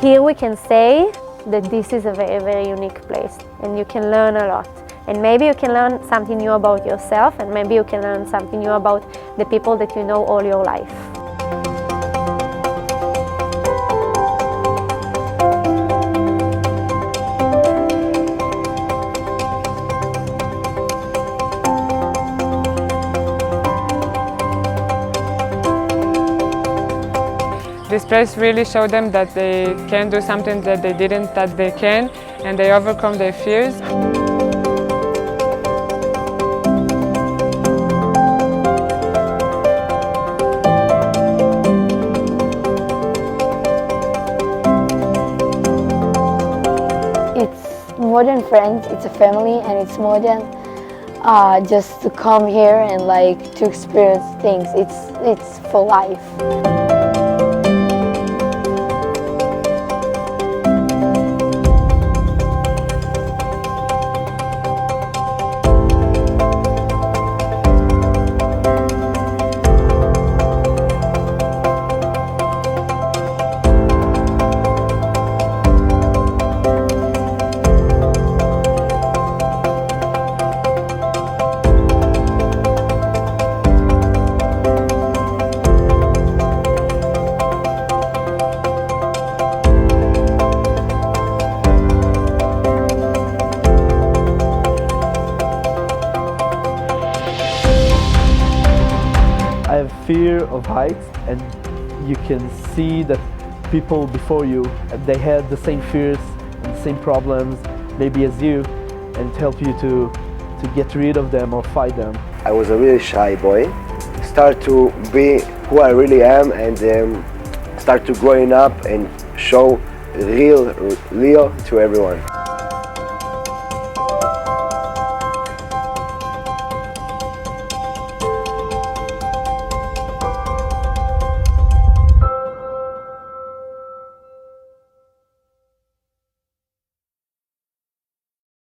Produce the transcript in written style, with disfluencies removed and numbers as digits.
here we can say that this is a very, very unique place and you can learn a lot. And maybe you can learn something new about yourself, and maybe you can learn something new about the people that you know all your life. This place really showed them that they can do something that they didn't that they can, and they overcome their fears. It's more than friends, it's a family, and it's more than just to come here and like to experience things. It's for life. I have fear of heights, and you can see that people before you, they had the same fears and the same problems maybe as you, and it helped you to get rid of them or fight them. I was a really shy boy. Start to be who I really am, and start to growing up and show real Leo to everyone.